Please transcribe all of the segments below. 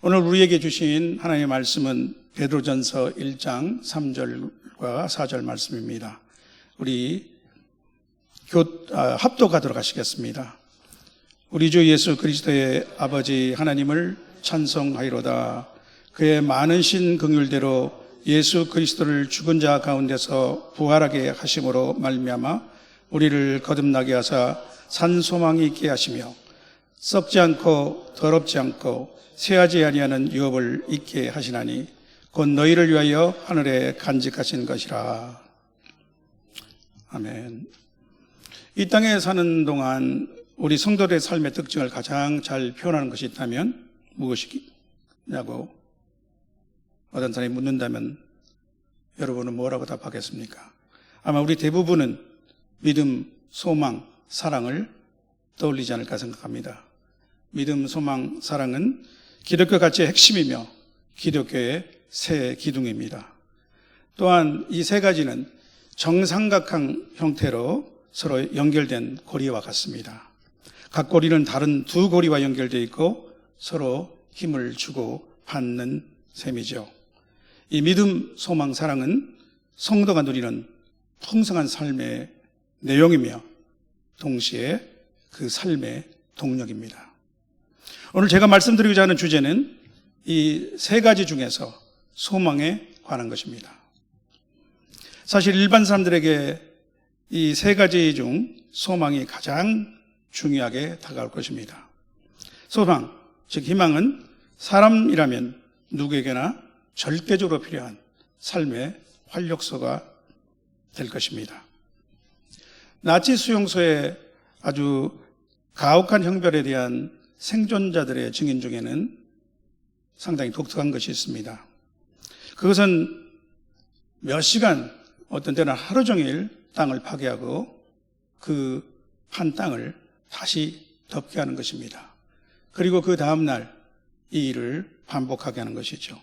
오늘 우리에게 주신 하나님의 말씀은 베드로전서 1장 3절과 4절 말씀입니다. 우리 합독하도록 하시겠습니다. 우리 주 예수 그리스도의 아버지 하나님을 찬송하이로다. 그의 많으신 긍휼대로 예수 그리스도를 죽은 자 가운데서 부활하게 하심으로 말미암아 우리를 거듭나게 하사 산 소망이 있게 하시며 썩지 않고 더럽지 않고 쇠하지 아니하는 유업을 있게 하시나니 곧 너희를 위하여 하늘에 간직하신 것이라. 아멘. 이 땅에 사는 동안 우리 성도들의 삶의 특징을 가장 잘 표현하는 것이 있다면 무엇이냐고 어떤 사람이 묻는다면 여러분은 뭐라고 답하겠습니까? 아마 우리 대부분은 믿음, 소망, 사랑을 떠올리지 않을까 생각합니다. 믿음, 소망, 사랑은 기독교 가치의 핵심이며 기독교의 새 기둥입니다. 또한 이 세 가지는 정삼각형 형태로 서로 연결된 고리와 같습니다. 각 고리는 다른 두 고리와 연결되어 있고 서로 힘을 주고 받는 셈이죠. 이 믿음, 소망, 사랑은 성도가 누리는 풍성한 삶의 내용이며 동시에 그 삶의 동력입니다. 오늘 제가 말씀드리고자 하는 주제는 이 세 가지 중에서 소망에 관한 것입니다. 사실 일반 사람들에게 이 세 가지 중 소망이 가장 중요하게 다가올 것입니다. 소망, 즉 희망은 사람이라면 누구에게나 절대적으로 필요한 삶의 활력소가 될 것입니다. 나치 수용소의 아주 가혹한 형벌에 대한 생존자들의 증인 중에는 상당히 독특한 것이 있습니다. 그것은 몇 시간, 어떤 때는 하루 종일 땅을 파괴하고 그 판 땅을 다시 덮게 하는 것입니다. 그리고 그 다음날 이 일을 반복하게 하는 것이죠.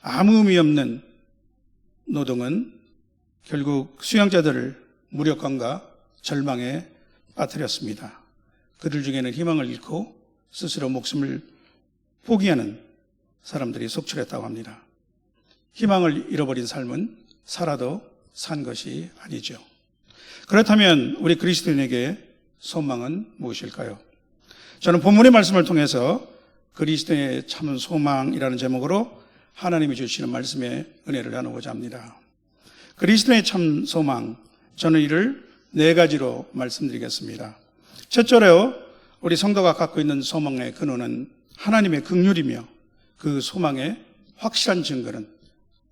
아무 의미 없는 노동은 결국 수용자들을 무력감과 절망에 빠뜨렸습니다. 그들 중에는 희망을 잃고 스스로 목숨을 포기하는 사람들이 속출했다고 합니다. 희망을 잃어버린 삶은 살아도 산 것이 아니죠. 그렇다면 우리 그리스도인에게 소망은 무엇일까요? 저는 본문의 말씀을 통해서 그리스도의 참 소망이라는 제목으로 하나님이 주시는 말씀에 은혜를 나누고자 합니다. 그리스도의 참 소망, 저는 이를 네 가지로 말씀드리겠습니다. 첫째로 우리 성도가 갖고 있는 소망의 근원은 하나님의 긍휼이며 그 소망의 확실한 증거는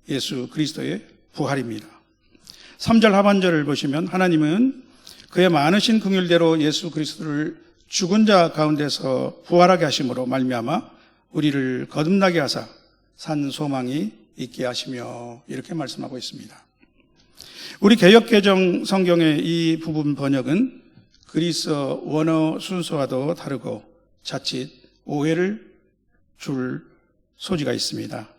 예수 그리스도의 부활입니다. 3절 하반절을 보시면 하나님은 그의 많으신 긍휼대로 예수 그리스도를 죽은 자 가운데서 부활하게 하심으로 말미암아 우리를 거듭나게 하사 산 소망이 있게 하시며 이렇게 말씀하고 있습니다. 우리 개역개정 성경의 이 부분 번역은 그리스어 원어 순서와도 다르고 자칫 오해를 줄 소지가 있습니다.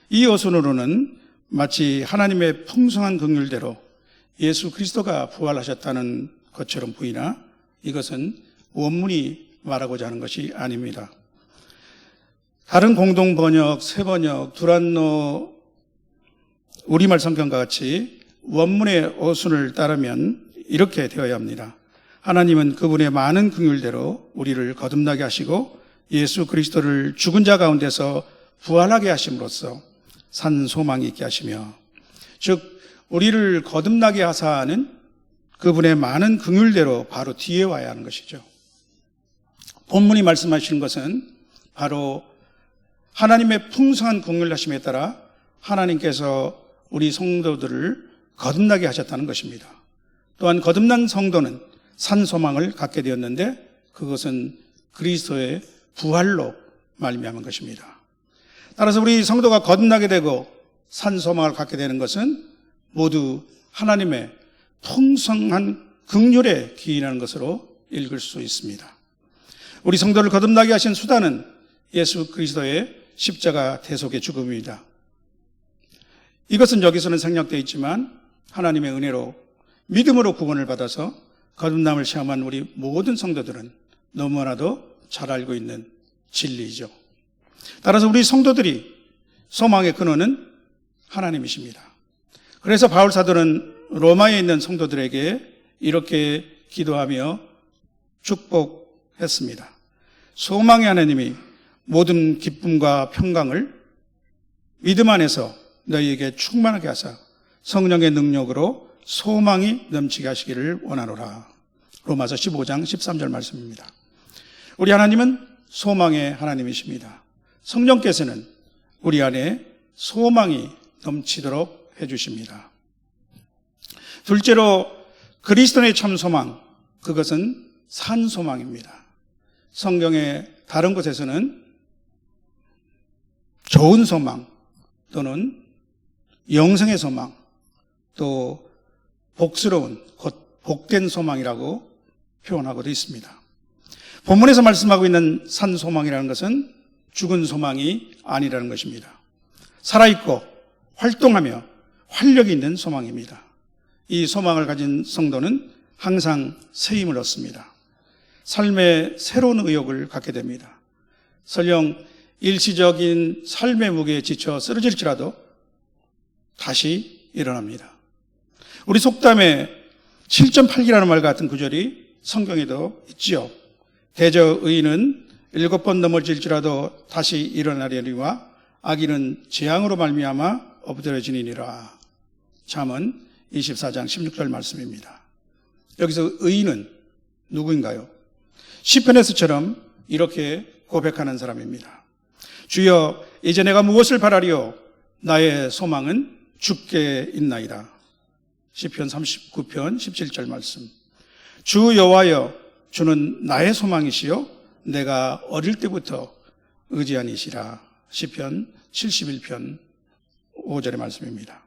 이 어순으로는 마치 하나님의 풍성한 긍휼대로 예수 그리스도가 부활하셨다는 것처럼 보이나 이것은 원문이 말하고자 하는 것이 아닙니다. 다른 공동 번역, 새 번역, 두란노 우리말 성경과 같이 원문의 어순을 따르면 이렇게 되어야 합니다. 하나님은 그분의 많은 긍휼대로 우리를 거듭나게 하시고 예수 그리스도를 죽은 자 가운데서 부활하게 하심으로써 산 소망이 있게 하시며, 즉 우리를 거듭나게 하사는 그분의 많은 긍휼대로 바로 뒤에 와야 하는 것이죠. 본문이 말씀하시는 것은 바로 하나님의 풍성한 긍휼하심에 따라 하나님께서 우리 성도들을 거듭나게 하셨다는 것입니다. 또한 거듭난 성도는 산 소망을 갖게 되었는데 그것은 그리스도의 부활로 말미암은 것입니다. 따라서 우리 성도가 거듭나게 되고 산 소망을 갖게 되는 것은 모두 하나님의 풍성한 긍휼에 기인하는 것으로 읽을 수 있습니다. 우리 성도를 거듭나게 하신 수단은 예수 그리스도의 십자가 대속의 죽음입니다. 이것은 여기서는 생략되어 있지만 하나님의 은혜로 믿음으로 구원을 받아서 거듭남을 체험한 우리 모든 성도들은 너무나도 잘 알고 있는 진리이죠. 따라서 우리 성도들이 소망의 근원은 하나님이십니다. 그래서 바울 사도는 로마에 있는 성도들에게 이렇게 기도하며 축복했습니다. 소망의 하나님이 모든 기쁨과 평강을 믿음 안에서 너희에게 충만하게 하사 성령의 능력으로 소망이 넘치게 하시기를 원하노라. 로마서 15장 13절 말씀입니다. 우리 하나님은 소망의 하나님이십니다. 성령께서는 우리 안에 소망이 넘치도록 해주십니다. 둘째로 그리스도의 참 소망, 그것은 산 소망입니다. 성경의 다른 곳에서는 좋은 소망 또는 영생의 소망, 또 복스러운, 곧 복된 소망이라고 표현하고도 있습니다. 본문에서 말씀하고 있는 산 소망이라는 것은 죽은 소망이 아니라는 것입니다. 살아있고 활동하며 활력이 있는 소망입니다. 이 소망을 가진 성도는 항상 새 힘을 얻습니다. 삶에 새로운 의욕을 갖게 됩니다. 설령 일시적인 삶의 무게에 지쳐 쓰러질지라도 다시 일어납니다. 우리 속담에 7.8기라는 말 같은 구절이 성경에도 있지요. 대저 의인은 7번 넘어질지라도 다시 일어나려니와 악인은 재앙으로 말미암아 엎드려지니라. 잠언 24장 16절 말씀입니다. 여기서 의인은 누구인가요? 시편에서처럼 이렇게 고백하는 사람입니다. 주여, 이제 내가 무엇을 바라리요? 나의 소망은 주께 있나이다. 시편 39편 17절 말씀. 주 여호와여, 주는 나의 소망이시요 내가 어릴 때부터 의지한 이시라. 시편 71편 5절의 말씀입니다.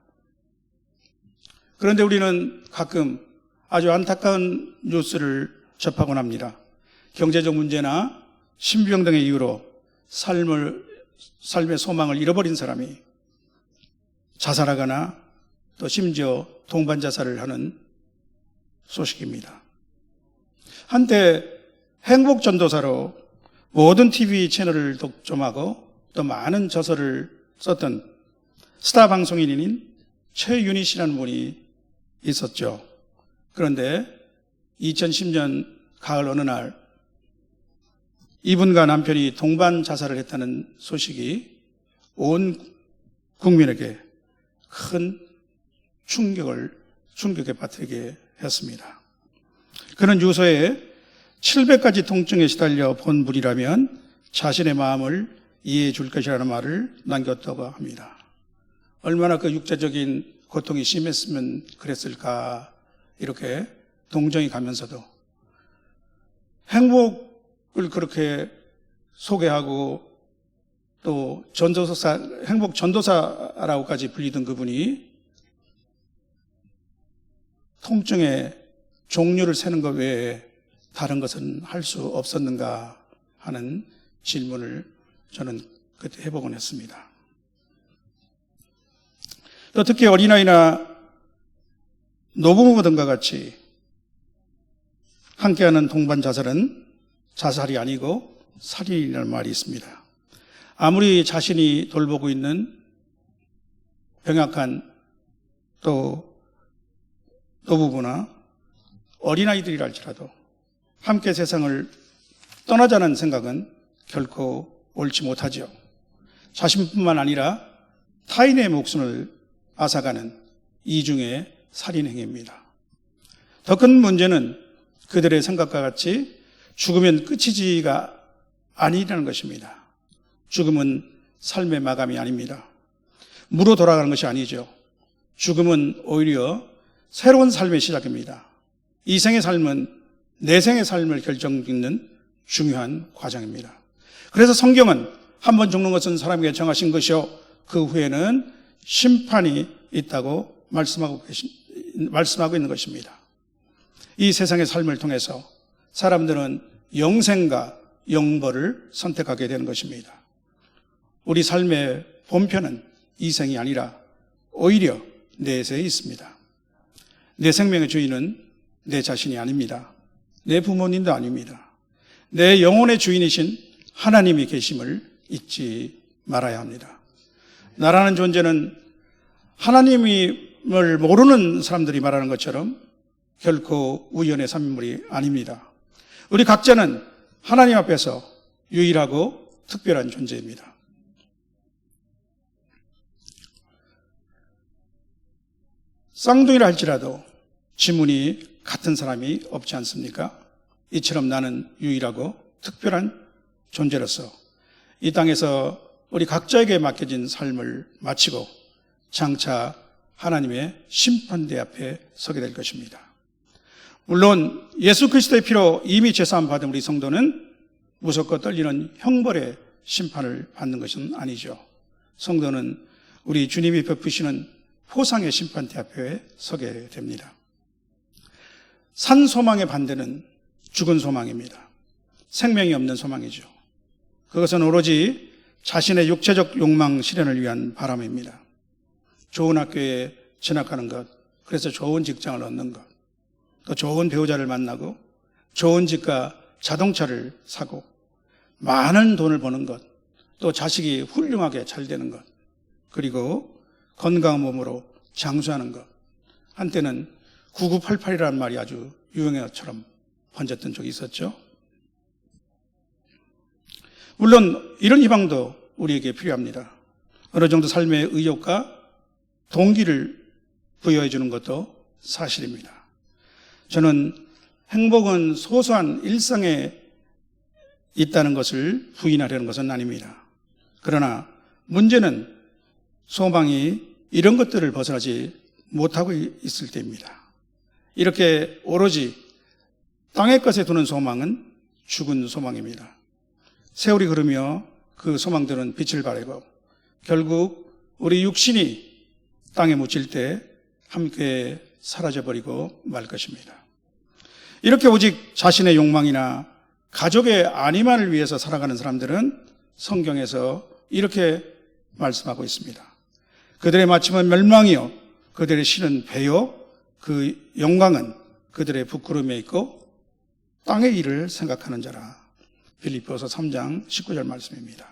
그런데 우리는 가끔 아주 안타까운 뉴스를 접하곤 합니다. 경제적 문제나 신병 등의 이유로 삶의 소망을 잃어버린 사람이 자살하거나 또 심지어 동반 자살을 하는 소식입니다. 한때 행복전도사로 모든 TV 채널을 독점하고 또 많은 저서를 썼던 스타 방송인인 최윤희 씨라는 분이 있었죠. 그런데 2010년 가을 어느 날 이분과 남편이 동반 자살을 했다는 소식이 온 국민에게 큰 충격에 빠뜨리게 했습니다. 그는 유서에 700가지 통증에 시달려 본 분이라면 자신의 마음을 이해해 줄 것이라는 말을 남겼다고 합니다. 얼마나 그 육체적인 고통이 심했으면 그랬을까, 이렇게 동정이 가면서도 행복을 그렇게 소개하고 또 행복 전도사라고까지 불리던 그분이 통증의 종류를 세는 것 외에 다른 것은 할 수 없었는가 하는 질문을 저는 그때 해보곤 했습니다. 또 특히 어린아이나 노부모 등과 같이 함께하는 동반 자살은 자살이 아니고 살인이라는 말이 있습니다. 아무리 자신이 돌보고 있는 병약한 또 노부부나 어린아이들이라 할지라도 함께 세상을 떠나자는 생각은 결코 옳지 못하죠. 자신뿐만 아니라 타인의 목숨을 앗아가는 이중의 살인행위입니다. 더 큰 문제는 그들의 생각과 같이 죽으면 끝이지가 아니라는 것입니다. 죽음은 삶의 마감이 아닙니다. 무로 돌아가는 것이 아니죠. 죽음은 오히려 새로운 삶의 시작입니다. 이 생의 삶은 내생의 삶을 결정짓는 중요한 과정입니다. 그래서 성경은 한 번 죽는 것은 사람에게 정하신 것이요 그 후에는 심판이 있다고 말씀하고 있는 것입니다. 이 세상의 삶을 통해서 사람들은 영생과 영벌을 선택하게 되는 것입니다. 우리 삶의 본편은 이생이 아니라 오히려 내세에 있습니다. 내 생명의 주인은 내 자신이 아닙니다. 내 부모님도 아닙니다. 내 영혼의 주인이신 하나님이 계심을 잊지 말아야 합니다. 나라는 존재는 하나님을 모르는 사람들이 말하는 것처럼 결코 우연의 산물이 아닙니다. 우리 각자는 하나님 앞에서 유일하고 특별한 존재입니다. 쌍둥이라 할지라도 지문이 같은 사람이 없지 않습니까? 이처럼 나는 유일하고 특별한 존재로서 이 땅에서 우리 각자에게 맡겨진 삶을 마치고 장차 하나님의 심판대 앞에 서게 될 것입니다. 물론 예수 그리스도의 피로 이미 죄사함 받은 우리 성도는 무섭고 떨리는 형벌의 심판을 받는 것은 아니죠. 성도는 우리 주님이 베푸시는 포상의 심판대 앞에 서게 됩니다. 산 소망의 반대는 죽은 소망입니다. 생명이 없는 소망이죠. 그것은 오로지 자신의 육체적 욕망 실현을 위한 바람입니다. 좋은 학교에 진학하는 것, 그래서 좋은 직장을 얻는 것, 또 좋은 배우자를 만나고 좋은 집과 자동차를 사고 많은 돈을 버는 것, 또 자식이 훌륭하게 잘 되는 것, 그리고 건강한 몸으로 장수하는 것. 한때는 9988이라는 말이 아주 유행어처럼 번졌던 적이 있었죠. 물론 이런 희망도 우리에게 필요합니다. 어느 정도 삶의 의욕과 동기를 부여해 주는 것도 사실입니다. 저는 행복은 소소한 일상에 있다는 것을 부인하려는 것은 아닙니다. 그러나 문제는 소망이 이런 것들을 벗어나지 못하고 있을 때입니다. 이렇게 오로지 땅의 것에 두는 소망은 죽은 소망입니다. 세월이 흐르며 그 소망들은 빛을 발하고 결국 우리 육신이 땅에 묻힐 때 함께 사라져버리고 말 것입니다. 이렇게 오직 자신의 욕망이나 가족의 안위만을 위해서 살아가는 사람들은 성경에서 이렇게 말씀하고 있습니다. 그들의 마침은 멸망이요 그들의 신은 배요 그 영광은 그들의 부끄러움에 있고 땅의 일을 생각하는 자라. 빌립보서 3장 19절 말씀입니다.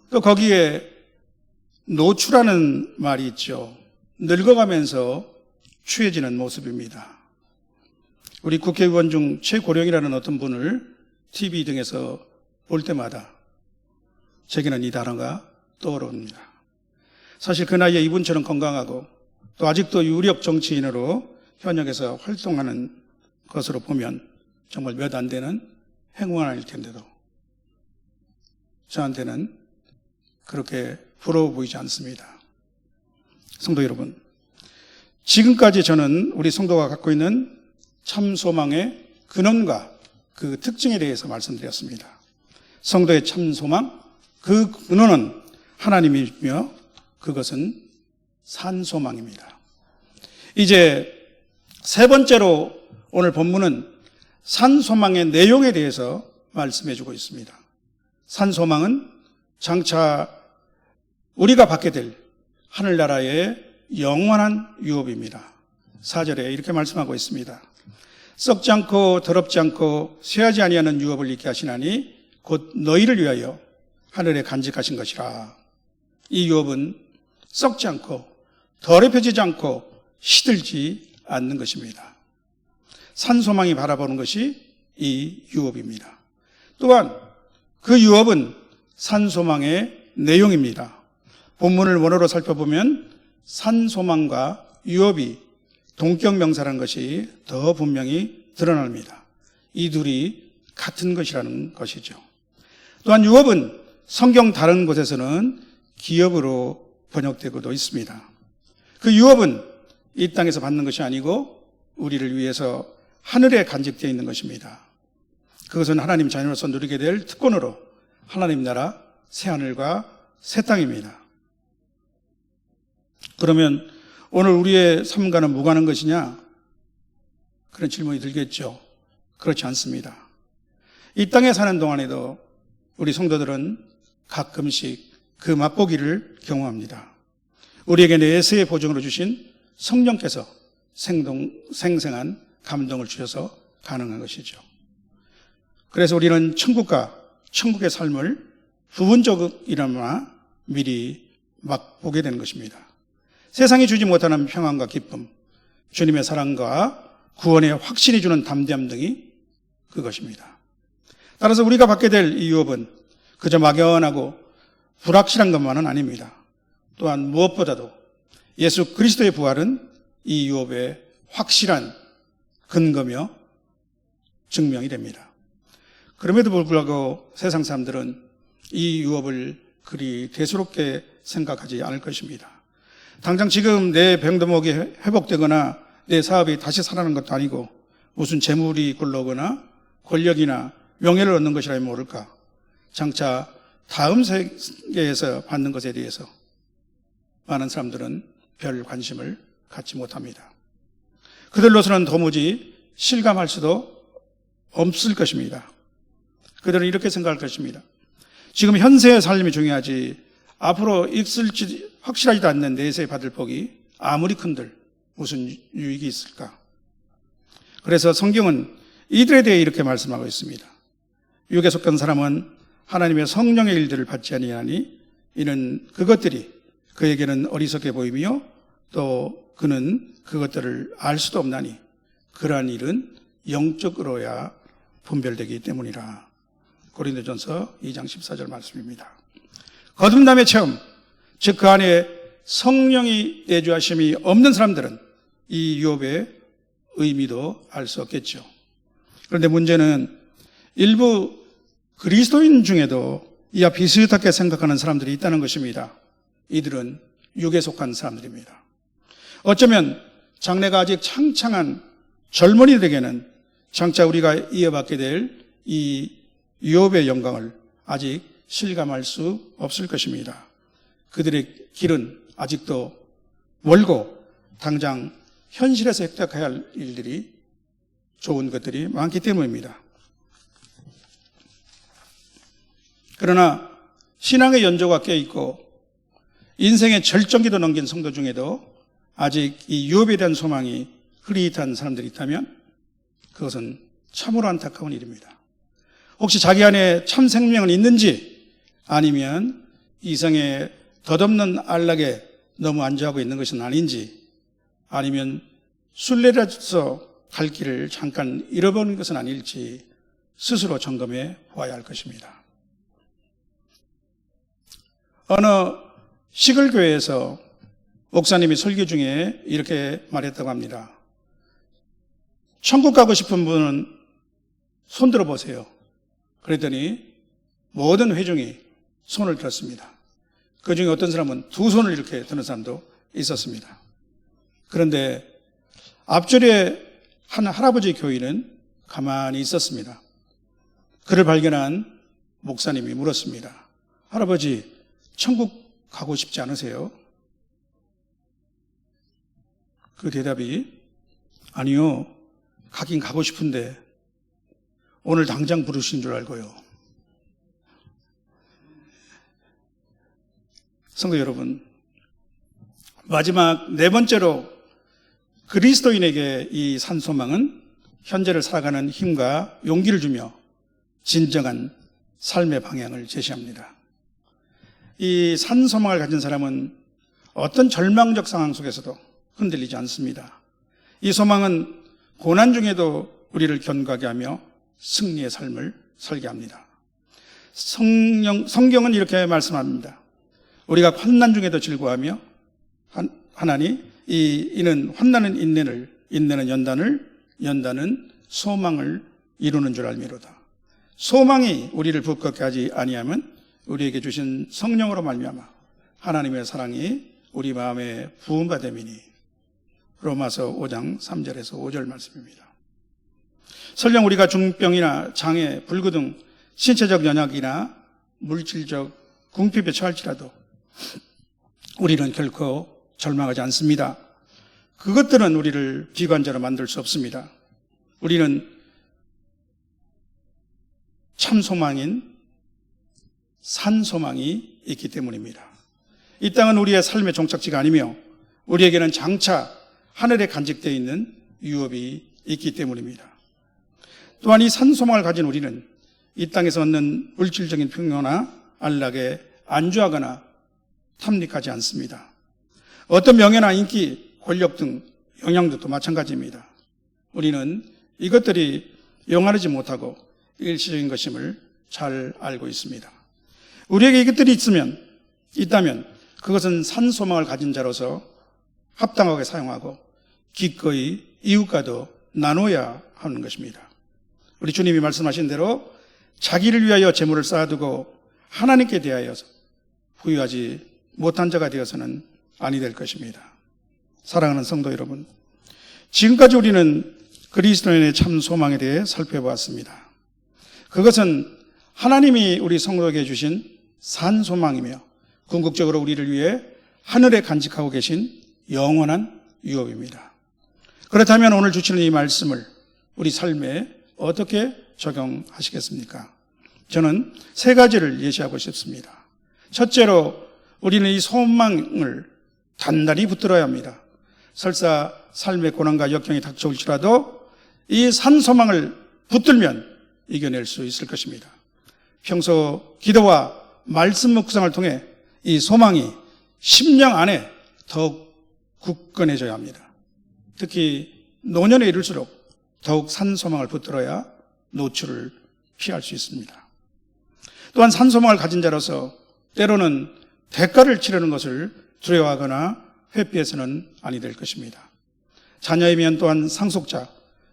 또 거기에 노추라는 말이 있죠. 늙어가면서 추해지는 모습입니다. 우리 국회의원 중 최고령이라는 어떤 분을 TV 등에서 볼 때마다 제게는 이 단어가 떠오릅니다. 사실 그 나이에 이분처럼 건강하고 또 아직도 유력 정치인으로 현역에서 활동하는 것으로 보면 정말 몇 안 되는 행운 아닐 텐데도 저한테는 그렇게 부러워 보이지 않습니다. 성도 여러분, 지금까지 저는 우리 성도가 갖고 있는 참 소망의 근원과 그 특징에 대해서 말씀드렸습니다. 성도의 참 소망, 그 근원은 하나님이며 그것은 산 소망입니다. 이제 세 번째로 오늘 본문은 산 소망의 내용에 대해서 말씀해 주고 있습니다. 산 소망은 장차 우리가 받게 될 하늘나라의 영원한 유업입니다. 4절에 이렇게 말씀하고 있습니다. 썩지 않고 더럽지 않고 쇠하지 아니하는 유업을 있게 하시나니 곧 너희를 위하여 하늘에 간직하신 것이라. 이 유업은 썩지 않고 더럽혀지지 않고 시들지 않는 것입니다. 산소망이 바라보는 것이 이 유업입니다. 또한 그 유업은 산소망의 내용입니다. 본문을 원어로 살펴보면 산소망과 유업이 동격명사라는 것이 더 분명히 드러납니다. 이 둘이 같은 것이라는 것이죠. 또한 유업은 성경 다른 곳에서는 기업으로 번역되고도 있습니다. 그 유업은 이 땅에서 받는 것이 아니고 우리를 위해서 하늘에 간직되어 있는 것입니다. 그것은 하나님 자녀로서 누리게 될 특권으로 하나님 나라 새하늘과 새 땅입니다. 그러면 오늘 우리의 삶과는 무관한 것이냐? 그런 질문이 들겠죠. 그렇지 않습니다. 이 땅에 사는 동안에도 우리 성도들은 가끔씩 그 맛보기를 경험합니다. 우리에게 내세의 보증으로 주신 성령께서 생생한 감동을 주셔서 가능한 것이죠. 그래서 우리는 천국과 천국의 삶을 부분적이나마 미리 맛보게 되는 것입니다. 세상이 주지 못하는 평안과 기쁨, 주님의 사랑과 구원의 확신이 주는 담대함 등이 그것입니다. 따라서 우리가 받게 될 이 유업은 그저 막연하고 불확실한 것만은 아닙니다. 또한 무엇보다도 예수 그리스도의 부활은 이 유업의 확실한 근거며 증명이 됩니다. 그럼에도 불구하고 세상 사람들은 이 유업을 그리 대수롭게 생각하지 않을 것입니다. 당장 지금 내 병도목이 회복되거나 내 사업이 다시 살아나는 것도 아니고 무슨 재물이 굴러오거나 권력이나 명예를 얻는 것이라면 모를까. 장차 다음 세계에서 받는 것에 대해서 많은 사람들은 별 관심을 갖지 못합니다. 그들로서는 도무지 실감할 수도 없을 것입니다. 그들은 이렇게 생각할 것입니다. 지금 현세의 삶이 중요하지 앞으로 있을지 확실하지도 않는 내세에 받을 복이 아무리 큰들 무슨 유익이 있을까? 그래서 성경은 이들에 대해 이렇게 말씀하고 있습니다. 육에 속한 사람은 하나님의 성령의 일들을 받지 아니하니 이는 그것들이 그에게는 어리석게 보이며 또 그는 그것들을 알 수도 없나니 그러한 일은 영적으로야 분별되기 때문이라. 고린도전서 2장 14절 말씀입니다. 거듭남의 체험, 즉 그 안에 성령이 내주하심이 없는 사람들은 이 유업의 의미도 알 수 없겠죠. 그런데 문제는 일부 그리스도인 중에도 이와 비슷하게 생각하는 사람들이 있다는 것입니다. 이들은 육에 속한 사람들입니다. 어쩌면 장래가 아직 창창한 젊은이들에게는 장차 우리가 이어받게 될 이 유업의 영광을 아직 실감할 수 없을 것입니다. 그들의 길은 아직도 멀고 당장 현실에서 획득해야 할 일들이 좋은 것들이 많기 때문입니다. 그러나 신앙의 연조가 깨있고 인생의 절정기도 넘긴 성도 중에도 아직 이 유업에 대한 소망이 흐릿한 사람들이 있다면 그것은 참으로 안타까운 일입니다. 혹시 자기 안에 참 생명은 있는지 아니면 이성의 덧없는 안락에 너무 안주하고 있는 것은 아닌지 아니면 순례라서 갈 길을 잠깐 잃어버린 것은 아닐지 스스로 점검해 보아야 할 것입니다. 어느 시골 교회에서 목사님이 설교 중에 이렇게 말했다고 합니다. 천국 가고 싶은 분은 손 들어보세요. 그랬더니 모든 회중이 손을 들었습니다. 그 중에 어떤 사람은 두 손을 이렇게 드는 사람도 있었습니다. 그런데 앞줄에 한 할아버지 교인은 가만히 있었습니다. 그를 발견한 목사님이 물었습니다. 할아버지, 천국 가고 싶지 않으세요? 그 대답이 아니요, 가긴 가고 싶은데 오늘 당장 부르신 줄 알고요. 성도 여러분, 마지막 네 번째로 그리스도인에게 이 산소망은 현재를 살아가는 힘과 용기를 주며 진정한 삶의 방향을 제시합니다. 이 산소망을 가진 사람은 어떤 절망적 상황 속에서도 흔들리지 않습니다. 이 소망은 고난 중에도 우리를 견고하게 하며 승리의 삶을 설계합니다. 성경은 이렇게 말씀합니다. 우리가 환난 중에도 즐거워하며 하나니 이는 환난은 인내를, 인내는 연단을, 연단은 소망을 이루는 줄 알미로다. 소망이 우리를 부끄럽게 하지 아니하면 우리에게 주신 성령으로 말미암아 하나님의 사랑이 우리 마음에 부음받음이니. 로마서 5장 3절에서 5절 말씀입니다. 설령 우리가 중병이나 장애, 불구 등 신체적 연약이나 물질적 궁핍에 처할지라도 우리는 결코 절망하지 않습니다. 그것들은 우리를 비관자로 만들 수 없습니다. 우리는 참 소망인 산 소망이 있기 때문입니다. 이 땅은 우리의 삶의 종착지가 아니며 우리에게는 장차 하늘에 간직되어 있는 유업이 있기 때문입니다. 또한 이 산 소망을 가진 우리는 이 땅에서 얻는 물질적인 풍요나 안락에 안주하거나 탐닉하지 않습니다. 어떤 명예나 인기, 권력 등 영향력도 마찬가지입니다. 우리는 이것들이 영원하지 못하고 일시적인 것임을 잘 알고 있습니다. 우리에게 이것들이 있다면 그것은 산소망을 가진 자로서 합당하게 사용하고 기꺼이 이웃과도 나눠야 하는 것입니다. 우리 주님이 말씀하신 대로 자기를 위하여 재물을 쌓아두고 하나님께 대하여 부유하지 못한 자가 되어서는 아니 될 것입니다. 사랑하는 성도 여러분, 지금까지 우리는 그리스도인의 참 소망에 대해 살펴보았습니다. 그것은 하나님이 우리 성도에게 주신 산 소망이며 궁극적으로 우리를 위해 하늘에 간직하고 계신 영원한 유업입니다. 그렇다면 오늘 주시는 이 말씀을 우리 삶에 어떻게 적용하시겠습니까? 저는 세 가지를 예시하고 싶습니다. 첫째로 우리는 이 소망을 단단히 붙들어야 합니다. 설사 삶의 고난과 역경이 닥쳐올지라도 이 산 소망을 붙들면 이겨낼 수 있을 것입니다. 평소 기도와 말씀 묵상을 통해 이 소망이 심령 안에 더욱 굳건해져야 합니다. 특히 노년에 이를수록 더욱 산 소망을 붙들어야 노출을 피할 수 있습니다. 또한 산 소망을 가진 자로서 때로는 대가를 치르는 것을 두려워하거나 회피해서는 아니 될 것입니다. 자녀이면 또한 상속자,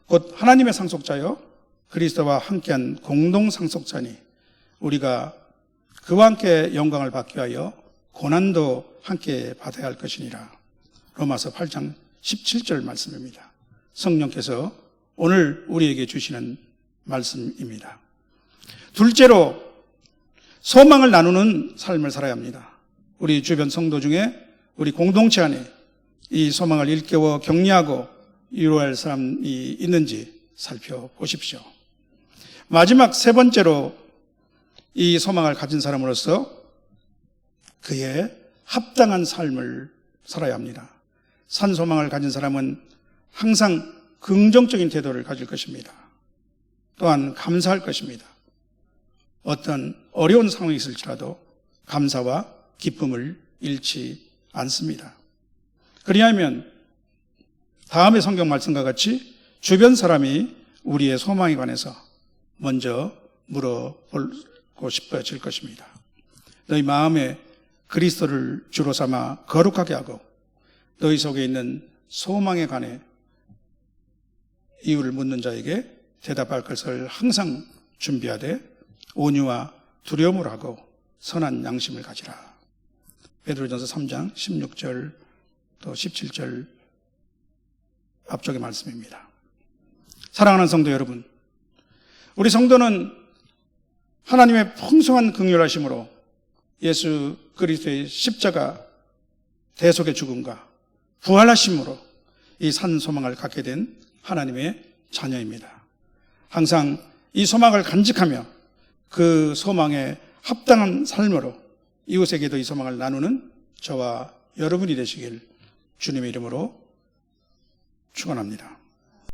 곧 하나님의 상속자요 그리스도와 함께한 공동 상속자니 우리가 그와 함께 영광을 받기 위하여 고난도 함께 받아야 할 것이니라. 로마서 8장 17절 말씀입니다. 성령께서 오늘 우리에게 주시는 말씀입니다. 둘째로 소망을 나누는 삶을 살아야 합니다. 우리 주변 성도 중에 우리 공동체 안에 이 소망을 일깨워 격려하고 이루어야 할 사람이 있는지 살펴보십시오. 마지막 세 번째로 이 소망을 가진 사람으로서 그의 합당한 삶을 살아야 합니다. 산 소망을 가진 사람은 항상 긍정적인 태도를 가질 것입니다. 또한 감사할 것입니다. 어떤 어려운 상황이 있을지라도 감사와 기쁨을 잃지 않습니다. 그리하면 다음의 성경 말씀과 같이 주변 사람이 우리의 소망에 관해서 먼저 물어보고 싶어질 것입니다. 너희 마음에 그리스도를 주로 삼아 거룩하게 하고 너희 속에 있는 소망에 관해 이유를 묻는 자에게 대답할 것을 항상 준비하되 온유와 두려움을 하고 선한 양심을 가지라. 베드로전서 3장 16절 또 17절 앞쪽의 말씀입니다. 사랑하는 성도 여러분, 우리 성도는 하나님의 풍성한 긍휼하심으로 예수 그리스도의 십자가 대속의 죽음과 부활하심으로 이 산 소망을 갖게 된 하나님의 자녀입니다. 항상 이 소망을 간직하며 그 소망에 합당한 삶으로 이웃에게도 이 소망을 나누는 저와 여러분이 되시길 주님의 이름으로 축원합니다.